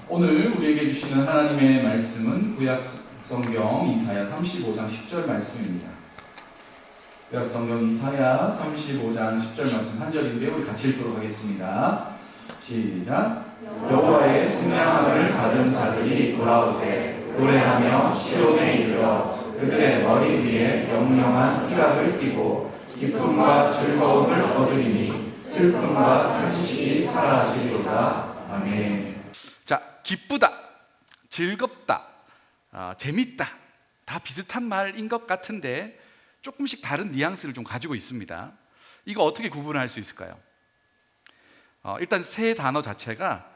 오늘 우리에게 주시는 하나님의 말씀은 구약 성경 이사야 35장 10절 말씀입니다. 구약 성경 이사야 35장 10절 말씀 한 절인데 우리 같이 읽도록 하겠습니다. 시작. 여호와의 승량함을 받은 자들이 돌아오되 노래하며 시온에 이르러 그들의 머리 위에 영영한 희락을 띠고 기쁨과 즐거움을 얻으리니 슬픔과 탄식이 사라지리로다. 아멘. 자, 기쁘다, 즐겁다, 재밌다 다 비슷한 말인 것 같은데 조금씩 다른 뉘앙스를 좀 가지고 있습니다. 이거 어떻게 구분할 수 있을까요? 일단 세 단어 자체가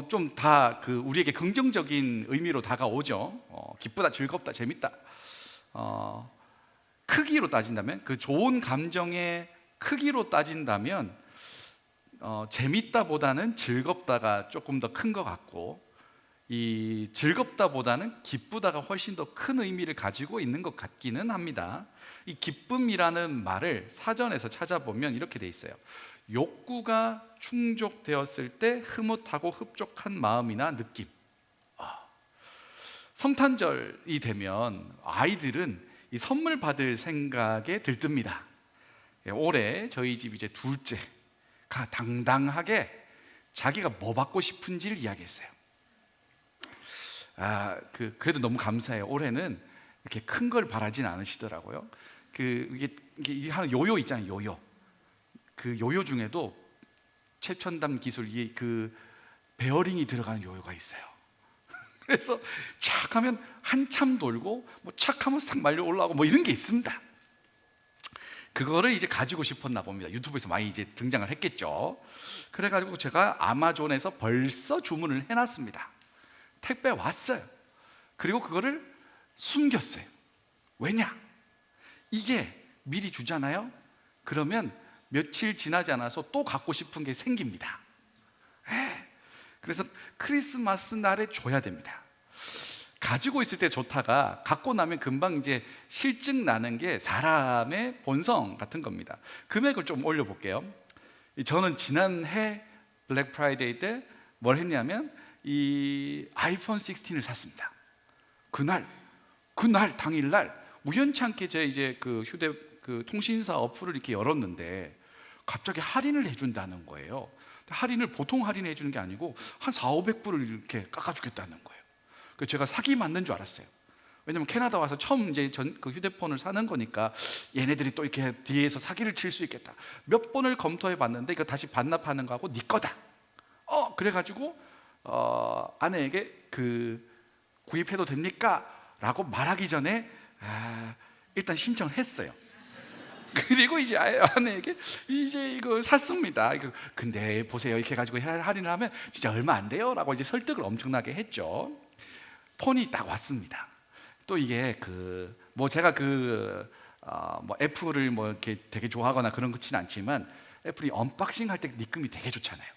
좀 다 우리에게 긍정적인 의미로 다가오죠. 기쁘다, 즐겁다, 재밌다. 크기로 따진다면, 그 좋은 감정의 크기로 따진다면 재밌다보다는 즐겁다가 조금 더 큰 것 같고, 이 즐겁다보다는 기쁘다가 훨씬 더 큰 의미를 가지고 있는 것 같기는 합니다. 이 기쁨이라는 말을 사전에서 찾아보면 이렇게 돼 있어요. 욕구가 충족되었을 때 흐뭇하고 흡족한 마음이나 느낌. 성탄절이 되면 아이들은 이 선물 받을 생각에 들뜹니다. 올해 저희 집 이제 둘째가 당당하게 자기가 뭐 받고 싶은지를 이야기했어요. 그래도 너무 감사해요. 올해는 이렇게 큰 걸 바라진 않으시더라고요. 이게 하는 요요 있잖아요. 요요. 그 요요 중에도 최첨단 기술, 그 베어링이 들어가는 요요가 있어요. 그래서 촥 하면 한참 돌고, 뭐 촥 하면 싹 말려 올라오고, 뭐 이런 게 있습니다. 그거를 이제 가지고 싶었나 봅니다. 유튜브에서 많이 이제 등장을 했겠죠. 그래가지고 제가 아마존에서 벌써 주문을 해놨습니다. 택배 왔어요. 그리고 그거를 숨겼어요. 왜냐? 이게 미리 주잖아요. 그러면 며칠 지나지 않아서 또 갖고 싶은 게 생깁니다. 그래서 크리스마스 날에 줘야 됩니다. 가지고 있을 때 좋다가 갖고 나면 금방 이제 실증 나는 게 사람의 본성 같은 겁니다. 금액을 좀 올려볼게요. 저는 지난해 블랙 프라이데이 때 뭘 했냐면 이 아이폰 16을 샀습니다. 그날 당일날 우연치 않게 제 이제 그 통신사 어플을 이렇게 열었는데 갑자기 할인을 해준다는 거예요. 할인을 보통 할인해 주는 게 아니고 한 400~500불을 이렇게 깎아주겠다는 거예요. 그래서 제가 사기 맞는 줄 알았어요. 왜냐면 캐나다 와서 처음 이제 그 휴대폰을 사는 거니까 얘네들이 또 이렇게 뒤에서 사기를 칠 수 있겠다. 몇 번을 검토해 봤는데 이거 다시 반납하는 거하고 네 거다. 그래가지고 아내에게 구입해도 됩니까? 라고 말하기 전에 일단 신청했어요. 그리고 이제 아내에게 이제 이거 샀습니다. 근데 보세요, 이렇게 해가지고 할인을 하면 진짜 얼마 안 돼요 라고 이제 설득을 엄청나게 했죠. 폰이 딱 왔습니다. 또 이게 제가 뭐 애플을 뭐 이렇게 되게 좋아하거나 그런 것은 않지만 애플이 언박싱 할 때 느낌이 되게 좋잖아요.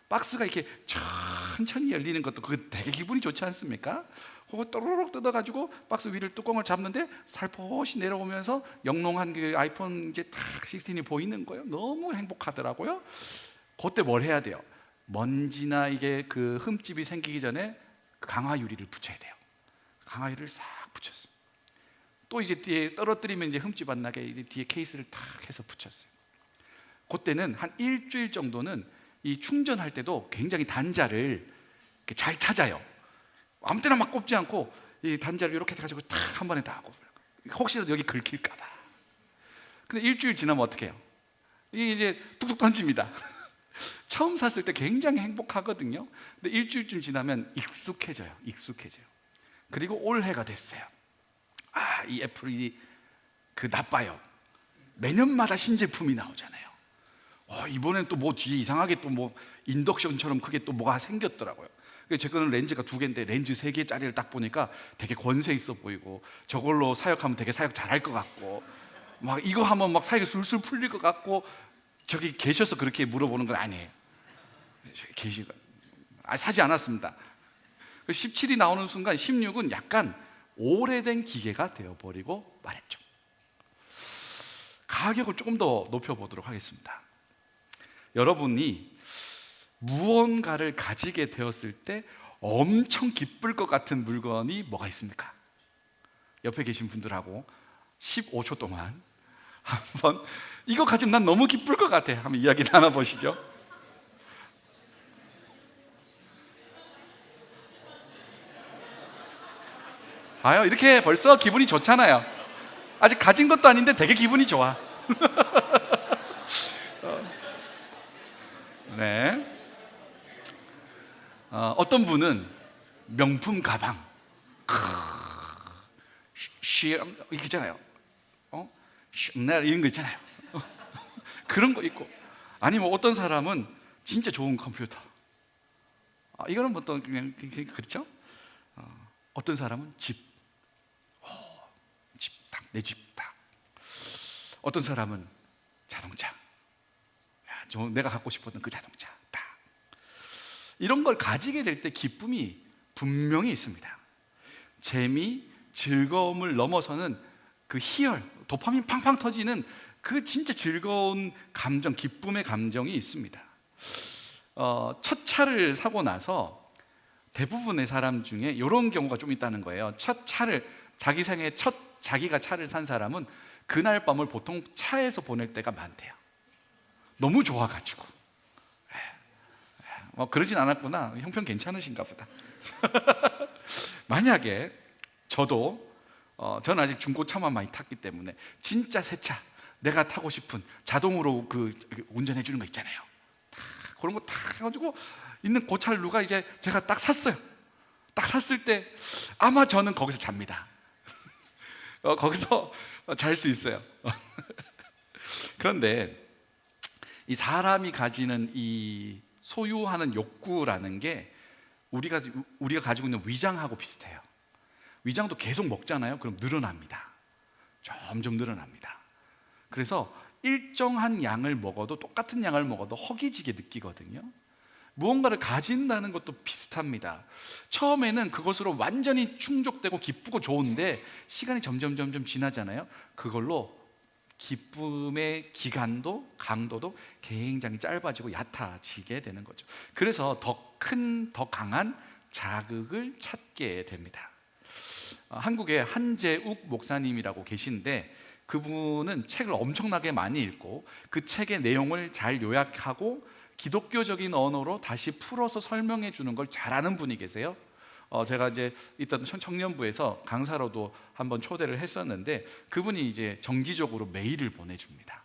박스가 이렇게 천천히 열리는 것도 그거 되게 기분이 좋지 않습니까? 그거 또르륵 뜯어가지고 박스 위를 뚜껑을 잡는데 살포시 내려오면서 영롱한 그 아이폰 이제 딱 16이 보이는 거예요. 너무 행복하더라고요. 그때 뭘 해야 돼요? 먼지나 이게 그 흠집이 생기기 전에 강화 유리를 붙여야 돼요. 강화 유리를 싹 붙였어요. 또 이제 뒤에 떨어뜨리면 이제 흠집 안 나게 이제 뒤에 케이스를 탁 해서 붙였어요. 그때는 한 일주일 정도는 이 충전할 때도 굉장히 단자를 잘 찾아요. 아무 때나 막 꼽지 않고 이 단자를 이렇게 해가지고 탁 한 번에 다 하고, 혹시라도 여기 긁힐까봐. 근데 일주일 지나면 어떻게 해요? 이게 이제 툭툭 던집니다. 처음 샀을 때 굉장히 행복하거든요. 근데 일주일쯤 지나면 익숙해져요. 그리고 올해가 됐어요. 이 애플이 나빠요. 매년마다 신제품이 나오잖아요. 이번엔 또 뭐 뒤에 이상하게 또 뭐 인덕션처럼 크게 또 뭐가 생겼더라고요. 제 거는 렌즈가 2개인데 렌즈 3개짜리를 딱 보니까 되게 권세 있어 보이고, 저걸로 사역하면 되게 사역 잘할 것 같고, 막 이거 하면 막 사역이 술술 풀릴 것 같고. 저기 계셔서 그렇게 물어보는 건 아니에요. 사지 않았습니다. 17이 나오는 순간 16은 약간 오래된 기계가 되어버리고 말했죠. 가격을 조금 더 높여보도록 하겠습니다. 여러분이 무언가를 가지게 되었을 때 엄청 기쁠 것 같은 물건이 뭐가 있습니까? 옆에 계신 분들하고 15초 동안 한번 이거 가지면 난 너무 기쁠 것 같아 한번 이야기 나눠보시죠. 봐요, 이렇게 벌써 기분이 좋잖아요. 아직 가진 것도 아닌데 되게 기분이 좋아. 네. 어떤 분은 명품 가방, 이거 있잖아요. 샤넬 이런 거 있잖아요. 그런 거 있고, 아니면 어떤 사람은 진짜 좋은 컴퓨터. 이거는 뭐 또 그냥 그렇죠. 어떤 사람은 집, 집 딱, 내 집 딱. 어떤 사람은 자동차. 내가 갖고 싶었던 그 자동차 딱. 이런 걸 가지게 될 때 기쁨이 분명히 있습니다. 재미, 즐거움을 넘어서는 그 희열, 도파민 팡팡 터지는 그 진짜 즐거운 감정, 기쁨의 감정이 있습니다. 첫 차를 사고 나서 대부분의 사람 중에 이런 경우가 좀 있다는 거예요. 첫 차를, 자기 생애 첫 자기가 차를 산 사람은 그날 밤을 보통 차에서 보낼 때가 많대요. 너무 좋아가지고. 그러진 않았구나. 형편 괜찮으신가 보다. 만약에 저도 저는 아직 중고차만 많이 탔기 때문에 진짜 새 차, 내가 타고 싶은 자동으로 그 운전해 주는 거 있잖아요. 그런 거 딱 해가지고 있는 그 차를 누가 이제 제가 딱 샀어요. 딱 샀을 때 아마 저는 거기서 잡니다. 거기서 잘 수 있어요. 그런데 이 사람이 가지는 이 소유하는 욕구라는 게 우리가 가지고 있는 위장하고 비슷해요. 위장도 계속 먹잖아요. 그럼 늘어납니다. 점점 늘어납니다. 그래서 일정한 양을 먹어도, 똑같은 양을 먹어도 허기지게 느끼거든요. 무언가를 가진다는 것도 비슷합니다. 처음에는 그것으로 완전히 충족되고 기쁘고 좋은데 시간이 점점 지나잖아요. 그걸로 기쁨의 기간도 강도도 굉장히 짧아지고 얕아지게 되는 거죠. 그래서 더 큰, 더 강한 자극을 찾게 됩니다. 한국에 한재욱 목사님이라고 계신데 그분은 책을 엄청나게 많이 읽고 그 책의 내용을 잘 요약하고 기독교적인 언어로 다시 풀어서 설명해 주는 걸 잘하는 분이 계세요. 제가 이제 있던 청년부에서 강사로도 한번 초대를 했었는데 그분이 이제 정기적으로 메일을 보내줍니다.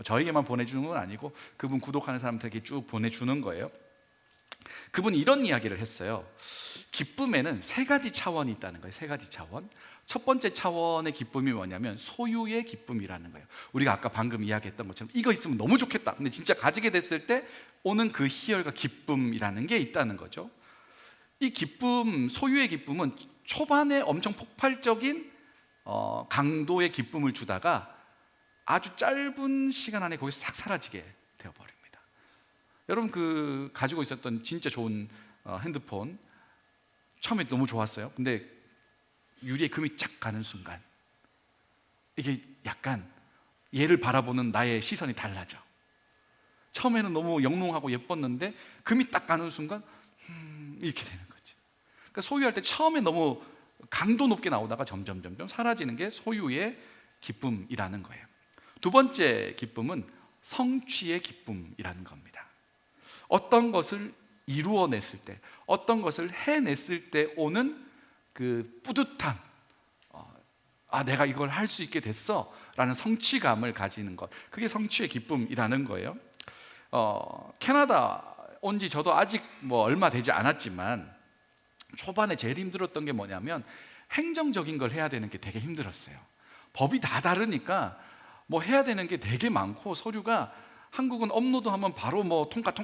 저에게만 보내주는 건 아니고 그분 구독하는 사람들에게 쭉 보내주는 거예요. 그분이 이런 이야기를 했어요. 기쁨에는 세 가지 차원이 있다는 거예요. 세 가지 차원. 첫 번째 차원의 기쁨이 뭐냐면 소유의 기쁨이라는 거예요. 우리가 아까 방금 이야기했던 것처럼 이거 있으면 너무 좋겠다. 근데 진짜 가지게 됐을 때 오는 그 희열과 기쁨이라는 게 있다는 거죠. 이 기쁨, 소유의 기쁨은 초반에 엄청 폭발적인 강도의 기쁨을 주다가 아주 짧은 시간 안에 거기서 싹 사라지게 되어버립니다. 여러분 그 가지고 있었던 진짜 좋은 핸드폰 처음에 너무 좋았어요. 근데 유리에 금이 쫙 가는 순간 이게 약간 얘를 바라보는 나의 시선이 달라져. 처음에는 너무 영롱하고 예뻤는데 금이 딱 가는 순간 이렇게 되는 거지. 그러니까 소유할 때 처음에 너무 강도 높게 나오다가 점점 사라지는 게 소유의 기쁨이라는 거예요. 두 번째 기쁨은 성취의 기쁨이라는 겁니다. 어떤 것을 이루어냈을 때, 어떤 것을 해냈을 때 오는 그 뿌듯함, 내가 이걸 할 수 있게 됐어 라는 성취감을 가지는 것, 그게 성취의 기쁨이라는 거예요. 캐나다 온 지 저도 아직 뭐 얼마 되지 않았지만 초반에 제일 힘들었던 게 뭐냐면 행정적인 걸 해야 되는 게 되게 힘들었어요. 법이 다 다르니까 뭐 해야 되는 게 되게 많고, 서류가 한국은 업로드하면 바로 뭐 통과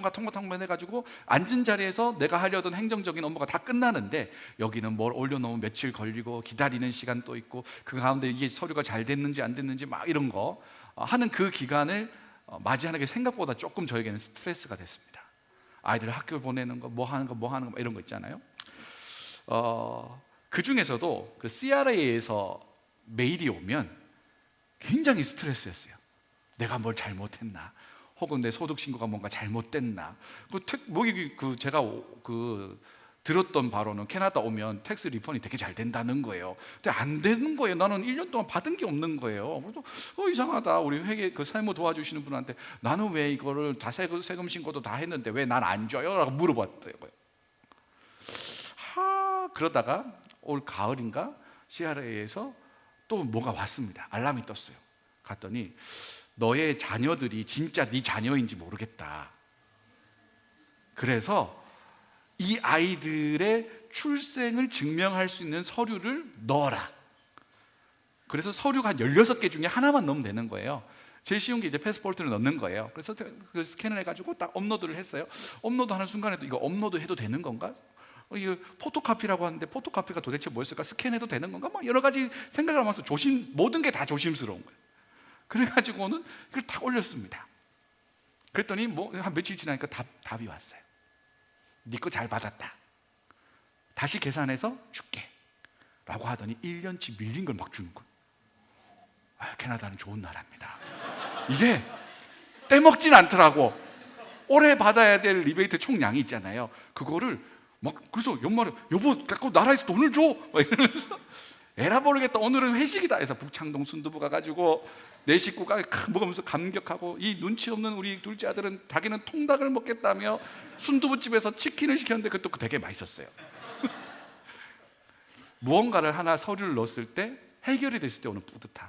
해가지고 앉은 자리에서 내가 하려던 행정적인 업무가 다 끝나는데 여기는 뭘 올려놓으면 며칠 걸리고 기다리는 시간도 있고 그 가운데 이게 서류가 잘 됐는지 안 됐는지 막 이런 거 하는 그 기간을 맞이하는 게 생각보다 조금 저에게는 스트레스가 됐습니다. 아이들 학교 보내는 거, 뭐 하는 거 이런 거 있잖아요. 그 중에서도 그 CRA에서 메일이 오면 굉장히 스트레스였어요. 내가 뭘 잘못했나, 혹은 내 소득 신고가 뭔가 잘못됐나. 제가 들었던 바로는 캐나다 오면 텍스 리펀이 되게 잘 된다는 거예요. 근데 안 되는 거예요. 나는 1년 동안 받은 게 없는 거예요. 그래서 이상하다. 우리 회계 그 사무 도와주시는 분한테 나는 왜 이거를 다 세금 신고도 다 했는데 왜 난 안 줘요? 라고 물어봤더라고요. 그러다가 올 가을인가 CRA에서 또 뭐가 왔습니다. 알람이 떴어요. 갔더니 너의 자녀들이 진짜 네 자녀인지 모르겠다. 그래서 이 아이들의 출생을 증명할 수 있는 서류를 넣어라. 그래서 서류가 한 16개 중에 하나만 넣으면 되는 거예요. 제일 쉬운 게 이제 패스포트를 넣는 거예요. 그래서 그 스캔을 해가지고 딱 업로드를 했어요. 업로드하는 순간에도 이거 업로드해도 되는 건가? 이거 포토카피라고 하는데 포토카피가 도대체 뭐였을까? 스캔해도 되는 건가? 막 여러 가지 생각을 하면서 모든 게 다 조심스러운 거예요. 그래가지고는 이걸 딱 올렸습니다. 그랬더니 뭐 한 며칠 지나니까 답이 왔어요. 네 거 잘 받았다. 다시 계산해서 줄게. 라고 하더니 1년치 밀린 걸 막 주는 거예요. 캐나다는 좋은 나라입니다. 이게 떼먹진 않더라고. 올해 받아야 될 리베이트 총량이 있잖아요. 그거를 막 그래서 연말에 여보 갖고 나라에서 돈을 줘. 막 이러면서 에라 모르겠다. 오늘은 회식이다 해서 북창동 순두부 가가지고 내 식구가 먹으면서 감격하고 이 눈치 없는 우리 둘째 아들은 자기는 통닭을 먹겠다며 순두부집에서 치킨을 시켰는데 그것도 되게 맛있었어요. 무언가를 하나 서류를 넣었을 때 해결이 됐을 때 오는 뿌듯함.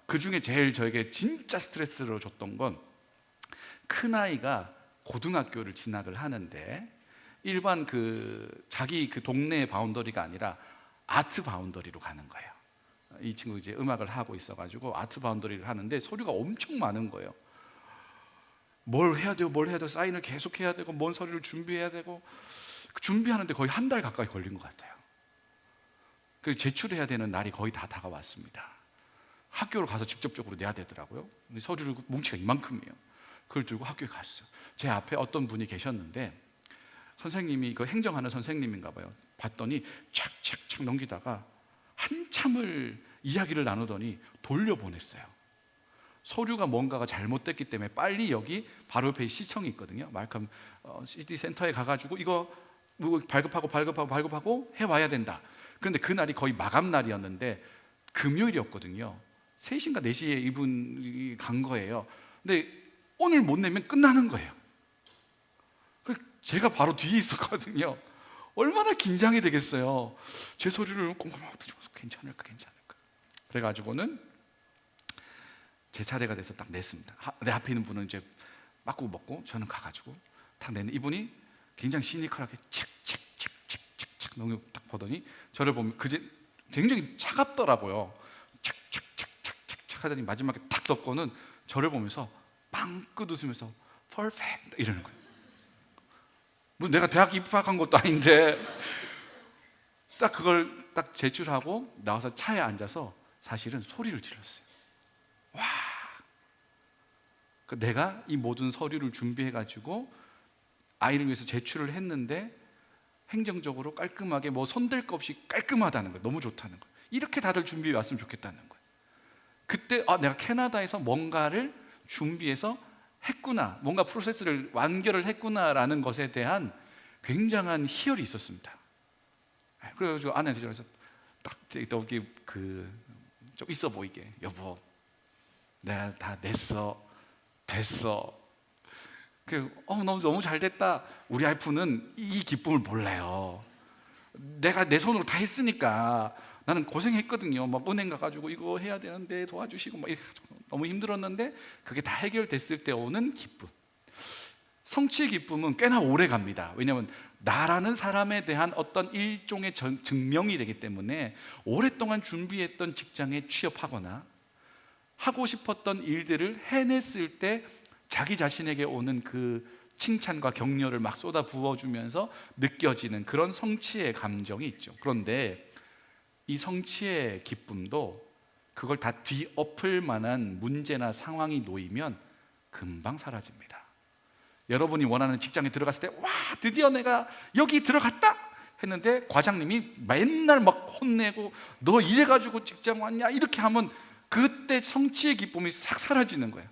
그 중에 제일 저에게 진짜 스트레스를 줬던 건 큰아이가 고등학교를 진학을 하는데 일반 자기 동네 바운더리가 아니라 아트 바운더리로 가는 거예요. 이 친구 이제 음악을 하고 있어가지고 아트 바운더리를 하는데 서류가 엄청 많은 거예요. 뭘 해야 돼요? 사인을 계속 해야 되고 뭔 서류를 준비해야 되고 준비하는데 거의 한 달 가까이 걸린 것 같아요. 그 제출해야 되는 날이 거의 다 다가왔습니다. 학교로 가서 직접적으로 내야 되더라고요. 서류를 뭉치가 이만큼이에요. 그걸 들고 학교에 갔어요. 제 앞에 어떤 분이 계셨는데 선생님이 그 행정하는 선생님인가 봐요. 봤더니 착착착 넘기다가 한참을 이야기를 나누더니 돌려보냈어요. 서류가 뭔가가 잘못됐기 때문에 빨리 여기 바로 옆에 시청이 있거든요. 말컴 시티 센터에 가가지고 이거 발급하고 해와야 된다. 그런데 그날이 거의 마감 날이었는데 금요일이었거든요. 3시인가 4시에 이분이 간 거예요. 근데 오늘 못 내면 끝나는 거예요. 제가 바로 뒤에 있었거든요. 얼마나 긴장이 되겠어요. 제 소리를 꼼꼼하게 들어서 괜찮을까. 그래가지고는 제 차례가 돼서 딱 냈습니다. 내 앞에 있는 분은 이제 빠꾸 먹고 저는 가가지고 딱 냈는데 이분이 굉장히 시니컬하게 착착착착착착 너무 딱 보더니 저를 보면 굉장히 차갑더라고요. 착착착착착착 하더니 마지막에 탁 덮고는 저를 보면서 빵긋 웃으면서 퍼펙트 이러는 거예요. 뭐 내가 대학 입학한 것도 아닌데 딱 그걸 딱 제출하고 나와서 차에 앉아서 사실은 소리를 질렀어요. 와! 내가 이 모든 서류를 준비해가지고 아이를 위해서 제출을 했는데 행정적으로 깔끔하게 뭐 손댈 거 없이 깔끔하다는 거예요. 너무 좋다는 거예요. 이렇게 다들 준비해 왔으면 좋겠다는 거예요. 그때 내가 캐나다에서 뭔가를 준비해서 했구나, 뭔가 프로세스를 완결을 했구나라는 것에 대한 굉장한 희열이 있었습니다. 그래가지고 아내한테 전화해서 딱 여기 좀 있어 보이게 여보, 내가 다 냈어, 됐어. 너무 잘 됐다. 우리 와이프는 이 기쁨을 몰라요. 내가 내 손으로 다 했으니까 나는 고생했거든요. 막 은행 가가지고 이거 해야 되는데 도와주시고 막 이렇게 너무 힘들었는데 그게 다 해결됐을 때 오는 기쁨. 성취의 기쁨은 꽤나 오래 갑니다. 왜냐하면 나라는 사람에 대한 어떤 일종의 증명이 되기 때문에 오랫동안 준비했던 직장에 취업하거나 하고 싶었던 일들을 해냈을 때 자기 자신에게 오는 그 칭찬과 격려를 막 쏟아 부어주면서 느껴지는 그런 성취의 감정이 있죠. 그런데 이 성취의 기쁨도 그걸 다 뒤엎을 만한 문제나 상황이 놓이면 금방 사라집니다. 여러분이 원하는 직장에 들어갔을 때 와, 드디어 내가 여기 들어갔다 했는데 과장님이 맨날 막 혼내고 너 이래가지고 직장 왔냐 이렇게 하면 그때 성취의 기쁨이 싹 사라지는 거예요.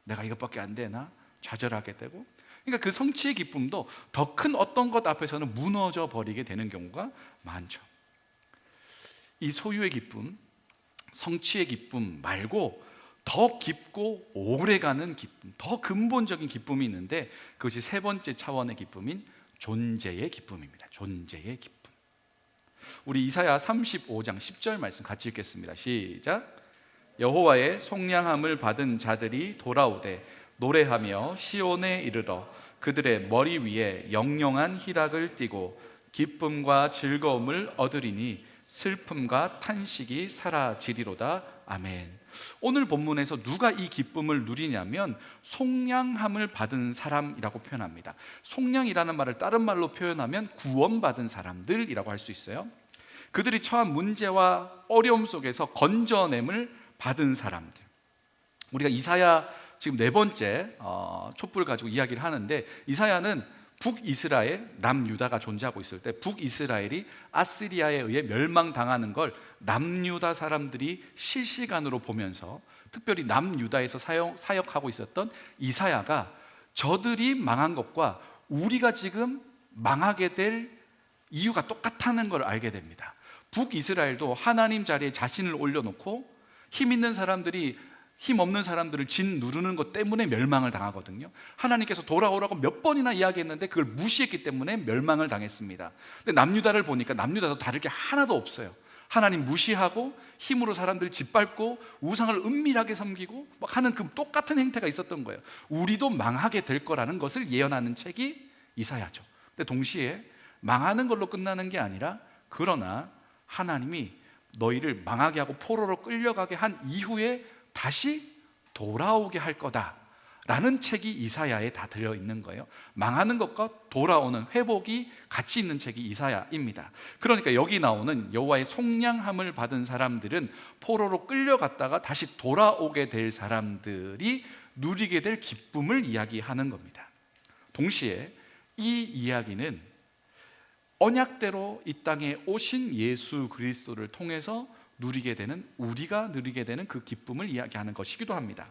내가 이것밖에 안 되나? 좌절하게 되고 그러니까 그 성취의 기쁨도 더 큰 어떤 것 앞에서는 무너져 버리게 되는 경우가 많죠. 이 소유의 기쁨, 성취의 기쁨 말고 더 깊고 오래가는 기쁨, 더 근본적인 기쁨이 있는데 그것이 세 번째 차원의 기쁨인 존재의 기쁨입니다. 존재의 기쁨. 우리 이사야 35장 10절 말씀 같이 읽겠습니다. 시작. 여호와의 속량함을 받은 자들이 돌아오되 노래하며 시온에 이르러 그들의 머리 위에 영영한 희락을 띠고 기쁨과 즐거움을 얻으리니 슬픔과 탄식이 사라지리로다. 아멘. 오늘 본문에서 누가 이 기쁨을 누리냐면 속량함을 받은 사람이라고 표현합니다. 속량이라는 말을 다른 말로 표현하면 구원받은 사람들이라고 할 수 있어요. 그들이 처한 문제와 어려움 속에서 건져냄을 받은 사람들. 우리가 이사야 지금 네 번째 촛불을 가지고 이야기를 하는데, 이사야는 북이스라엘, 남유다가 존재하고 있을 때 북이스라엘이 아시리아에 의해 멸망당하는 걸 남유다 사람들이 실시간으로 보면서, 특별히 남유다에서 사역하고 있었던 이사야가 저들이 망한 것과 우리가 지금 망하게 될 이유가 똑같다는 걸 알게 됩니다. 북이스라엘도 하나님 자리에 자신을 올려놓고 힘 있는 사람들이 힘 없는 사람들을 짓누르는 것 때문에 멸망을 당하거든요. 하나님께서 돌아오라고 몇 번이나 이야기했는데 그걸 무시했기 때문에 멸망을 당했습니다. 근데 남유다를 보니까 남유다도 다를 게 하나도 없어요. 하나님 무시하고 힘으로 사람들을 짓밟고 우상을 은밀하게 섬기고 막 하는 그 똑같은 행태가 있었던 거예요. 우리도 망하게 될 거라는 것을 예언하는 책이 이사야죠. 근데 동시에 망하는 걸로 끝나는 게 아니라, 그러나 하나님이 너희를 망하게 하고 포로로 끌려가게 한 이후에 다시 돌아오게 할 거다라는 책이 이사야에 다 들어있는 거예요. 망하는 것과 돌아오는 회복이 같이 있는 책이 이사야입니다. 그러니까 여기 나오는 여호와의 속량함을 받은 사람들은 포로로 끌려갔다가 다시 돌아오게 될 사람들이 누리게 될 기쁨을 이야기하는 겁니다. 동시에 이 이야기는 언약대로 이 땅에 오신 예수 그리스도를 통해서 누리게 되는, 우리가 누리게 되는 그 기쁨을 이야기하는 것이기도 합니다.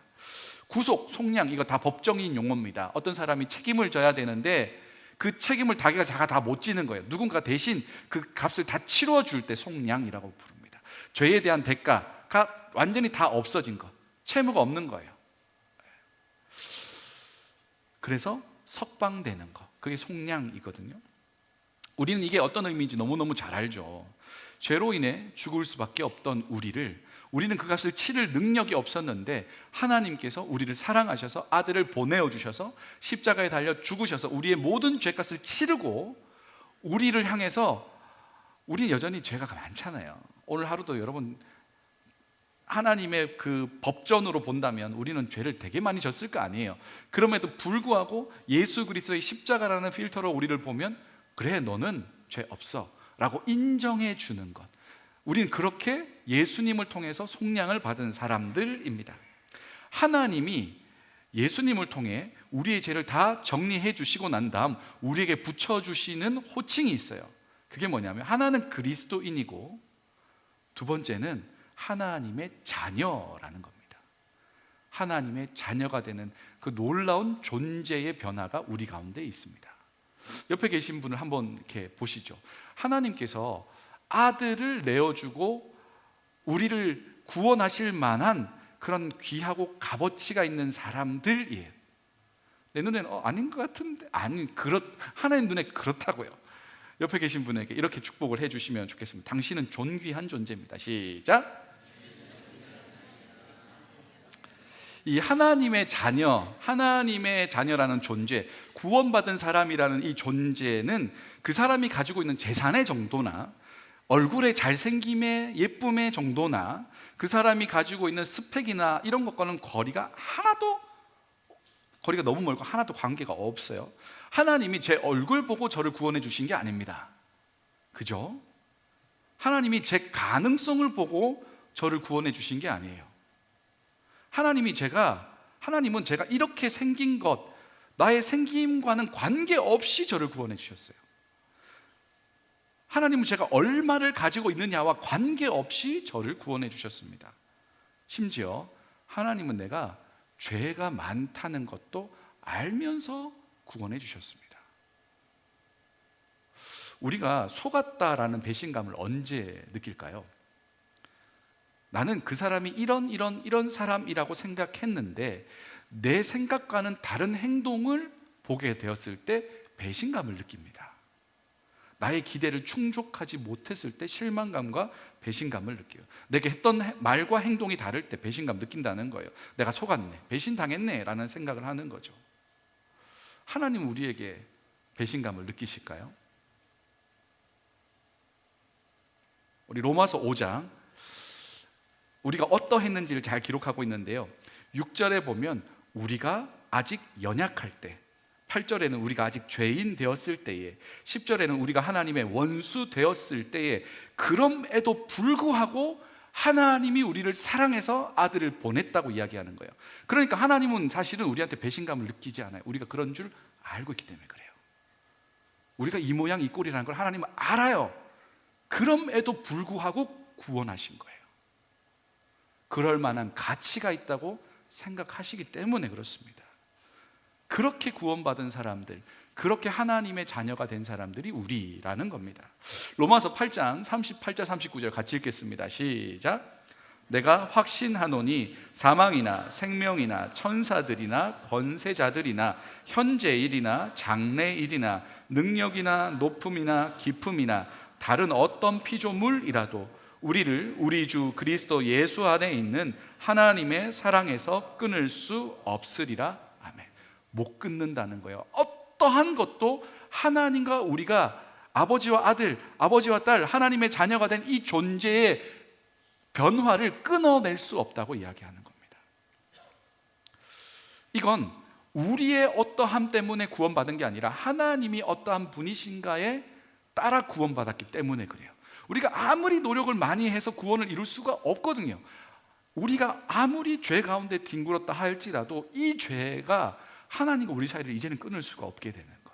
구속, 속량, 이거 다 법정인 용어입니다. 어떤 사람이 책임을 져야 되는데 그 책임을 자기가 다 못 지는 거예요. 누군가 대신 그 값을 다 치러줄 때 속량이라고 부릅니다. 죄에 대한 대가가 완전히 다 없어진 것, 채무가 없는 거예요. 그래서 석방되는 것, 그게 속량이거든요. 우리는 이게 어떤 의미인지 너무너무 잘 알죠. 죄로 인해 죽을 수밖에 없던 우리는 그 값을 치를 능력이 없었는데 하나님께서 우리를 사랑하셔서 아들을 보내어 주셔서 십자가에 달려 죽으셔서 우리의 모든 죄값을 치르고 우리를 향해서, 우리는 여전히 죄가 많잖아요. 오늘 하루도 여러분 하나님의 그 법전으로 본다면 우리는 죄를 되게 많이 졌을 거 아니에요. 그럼에도 불구하고 예수 그리스도의 십자가라는 필터로 우리를 보면, 그래 너는 죄 없어 라고 인정해 주는 것, 우리는 그렇게 예수님을 통해서 속량을 받은 사람들입니다. 하나님이 예수님을 통해 우리의 죄를 다 정리해 주시고 난 다음 우리에게 붙여주시는 호칭이 있어요. 그게 뭐냐면, 하나는 그리스도인이고 두 번째는 하나님의 자녀라는 겁니다. 하나님의 자녀가 되는 그 놀라운 존재의 변화가 우리 가운데 있습니다. 옆에 계신 분을 한번 이렇게 보시죠. 하나님께서 아들을 내어주고 우리를 구원하실 만한 그런 귀하고 값어치가 있는 사람들이에요. 내 눈에는 아닌 것 같은데, 하나님 눈에 그렇다고요. 옆에 계신 분에게 이렇게 축복을 해주시면 좋겠습니다. 당신은 존귀한 존재입니다. 시작. 이 하나님의 자녀, 하나님의 자녀라는 존재, 구원받은 사람이라는 이 존재는 그 사람이 가지고 있는 재산의 정도나 얼굴의 잘생김의 예쁨의 정도나 그 사람이 가지고 있는 스펙이나 이런 것과는 거리가 너무 멀고 하나도 관계가 없어요. 하나님이 제 얼굴 보고 저를 구원해 주신 게 아닙니다. 그죠? 하나님이 제 가능성을 보고 저를 구원해 주신 게 아니에요. 하나님은 제가 이렇게 생긴 것, 나의 생김과는 관계없이 저를 구원해 주셨어요. 하나님은 제가 얼마를 가지고 있느냐와 관계없이 저를 구원해 주셨습니다. 심지어 하나님은 내가 죄가 많다는 것도 알면서 구원해 주셨습니다. 우리가 속았다라는 배신감을 언제 느낄까요? 나는 그 사람이 이런 사람이라고 생각했는데 내 생각과는 다른 행동을 보게 되었을 때 배신감을 느낍니다. 나의 기대를 충족하지 못했을 때 실망감과 배신감을 느껴요. 내게 했던 말과 행동이 다를 때 배신감 느낀다는 거예요. 내가 속았네, 배신당했네 라는 생각을 하는 거죠. 하나님은 우리에게 배신감을 느끼실까요? 우리 로마서 5장, 우리가 어떠했는지를 잘 기록하고 있는데요, 6절에 보면 우리가 아직 연약할 때, 8절에는 우리가 아직 죄인 되었을 때에, 10절에는 우리가 하나님의 원수 되었을 때에, 그럼에도 불구하고 하나님이 우리를 사랑해서 아들을 보냈다고 이야기하는 거예요. 그러니까 하나님은 사실은 우리한테 배신감을 느끼지 않아요. 우리가 그런 줄 알고 있기 때문에 그래요. 우리가 이 모양 이 꼴이라는 걸 하나님은 알아요. 그럼에도 불구하고 구원하신 거예요. 그럴 만한 가치가 있다고 생각하시기 때문에 그렇습니다. 그렇게 구원받은 사람들, 그렇게 하나님의 자녀가 된 사람들이 우리라는 겁니다. 로마서 8장 38절 39절 같이 읽겠습니다. 시작. 내가 확신하노니 사망이나 생명이나 천사들이나 권세자들이나 현재일이나 장래일이나 능력이나 높음이나 깊음이나 다른 어떤 피조물이라도 우리를 우리 주 그리스도 예수 안에 있는 하나님의 사랑에서 끊을 수 없으리라. 아멘. 못 끊는다는 거예요. 어떠한 것도 하나님과 우리가 아버지와 아들, 아버지와 딸, 하나님의 자녀가 된 이 존재의 변화를 끊어낼 수 없다고 이야기하는 겁니다. 이건 우리의 어떠함 때문에 구원받은 게 아니라 하나님이 어떠한 분이신가에 따라 구원받았기 때문에 그래요. 우리가 아무리 노력을 많이 해서 구원을 이룰 수가 없거든요. 우리가 아무리 죄 가운데 뒹굴었다 할지라도 이 죄가 하나님과 우리 사이를 이제는 끊을 수가 없게 되는 거.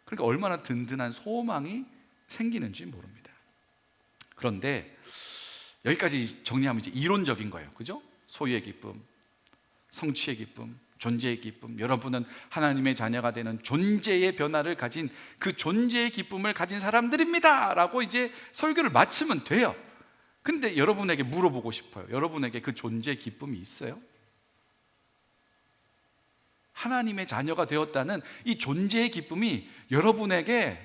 그러니까 얼마나 든든한 소망이 생기는지 모릅니다. 그런데 여기까지 정리하면 이제 이론적인 거예요. 그죠? 소유의 기쁨, 성취의 기쁨, 존재의 기쁨. 여러분은 하나님의 자녀가 되는 존재의 변화를 가진 그 존재의 기쁨을 가진 사람들입니다 라고 이제 설교를 마치면 돼요. 근데 여러분에게 물어보고 싶어요. 여러분에게 그 존재의 기쁨이 있어요? 하나님의 자녀가 되었다는 이 존재의 기쁨이 여러분에게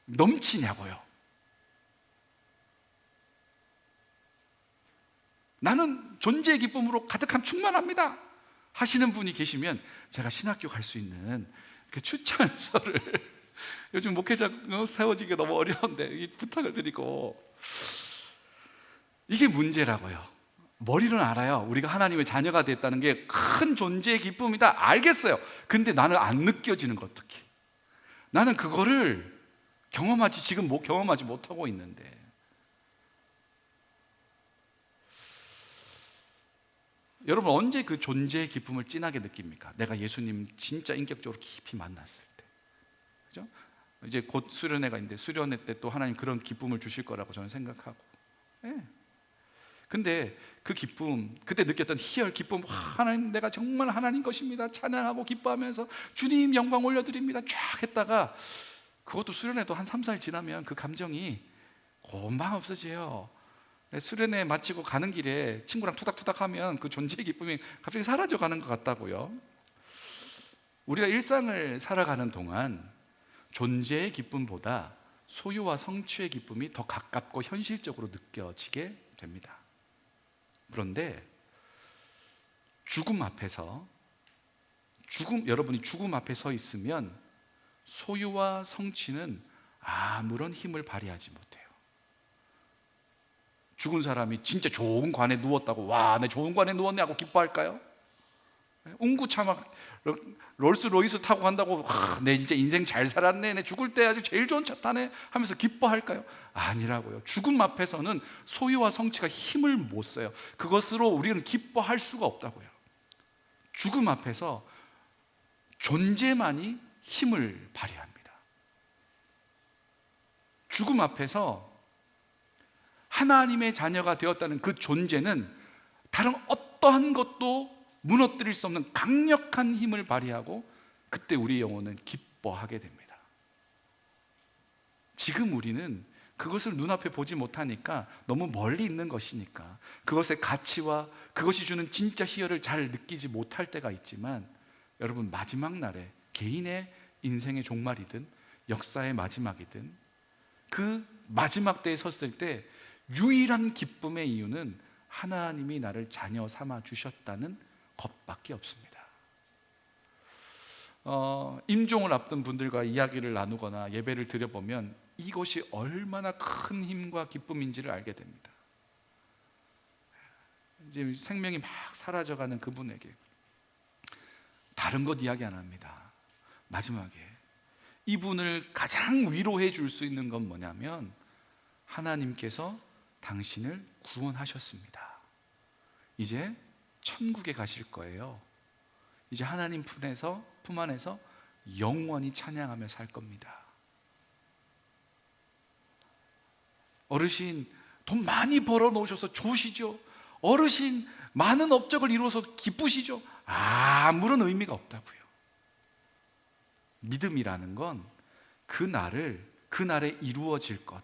넘치냐고요? 나는 존재의 기쁨으로 가득함 충만합니다 하시는 분이 계시면 제가 신학교 갈 수 있는 그 추천서를 요즘 목회자 세워지기가 너무 어려운데 부탁을 드리고, 이게 문제라고요. 머리로는 알아요. 우리가 하나님의 자녀가 됐다는 게 큰 존재의 기쁨이다, 알겠어요. 근데 나는 안 느껴지는 거 어떡해? 나는 그거를 지금 경험하지 못하고 있는데. 여러분 언제 그 존재의 기쁨을 진하게 느낍니까? 내가 예수님 진짜 인격적으로 깊이 만났을 때. 그죠? 이제 곧 수련회가 있는데 수련회 때 또 하나님 그런 기쁨을 주실 거라고 저는 생각하고. 예. 근데 그 기쁨, 그때 느꼈던 희열, 기쁨, 하나님 내가 정말 하나님 것입니다 찬양하고 기뻐하면서 주님 영광 올려드립니다 쫙 했다가 그것도 수련회도 한 3, 4일 지나면 그 감정이 금방 없어져요. 수련회 마치고 가는 길에 친구랑 투닥투닥 하면 그 존재의 기쁨이 갑자기 사라져 가는 것 같다고요. 우리가 일상을 살아가는 동안 존재의 기쁨보다 소유와 성취의 기쁨이 더 가깝고 현실적으로 느껴지게 됩니다. 그런데 여러분이 죽음 앞에 서 있으면 소유와 성취는 아무런 힘을 발휘하지 못해요. 죽은 사람이 진짜 좋은 관에 누웠다고 와, 내 좋은 관에 누웠네 하고 기뻐할까요? 웅구차 막 롤스로이스 타고 간다고 내 진짜 인생 잘 살았네, 내 죽을 때 아주 제일 좋은 차 타네 하면서 기뻐할까요? 아니라고요. 죽음 앞에서는 소유와 성취가 힘을 못 써요. 그것으로 우리는 기뻐할 수가 없다고요. 죽음 앞에서 존재만이 힘을 발휘합니다. 죽음 앞에서 하나님의 자녀가 되었다는 그 존재는 다른 어떠한 것도 무너뜨릴 수 없는 강력한 힘을 발휘하고 그때 우리 영혼은 기뻐하게 됩니다. 지금 우리는 그것을 눈앞에 보지 못하니까, 너무 멀리 있는 것이니까 그것의 가치와 그것이 주는 진짜 희열을 잘 느끼지 못할 때가 있지만, 여러분, 마지막 날에 개인의 인생의 종말이든 역사의 마지막이든 그 마지막 때에 섰을 때 유일한 기쁨의 이유는 하나님이 나를 자녀 삼아 주셨다는 것밖에 없습니다. 임종을 앞둔 분들과 이야기를 나누거나 예배를 드려보면 이것이 얼마나 큰 힘과 기쁨인지를 알게 됩니다. 이제 생명이 막 사라져가는 그분에게 다른 것 이야기 안 합니다. 마지막에 이분을 가장 위로해 줄 수 있는 건 뭐냐면, 하나님께서 당신을 구원하셨습니다. 이제 천국에 가실 거예요. 이제 하나님 품 안에서 영원히 찬양하며 살 겁니다. 어르신, 돈 많이 벌어 놓으셔서 좋으시죠? 어르신, 많은 업적을 이루어서 기쁘시죠? 아무런 의미가 없다고요. 믿음이라는 건 그 날에 이루어질 것,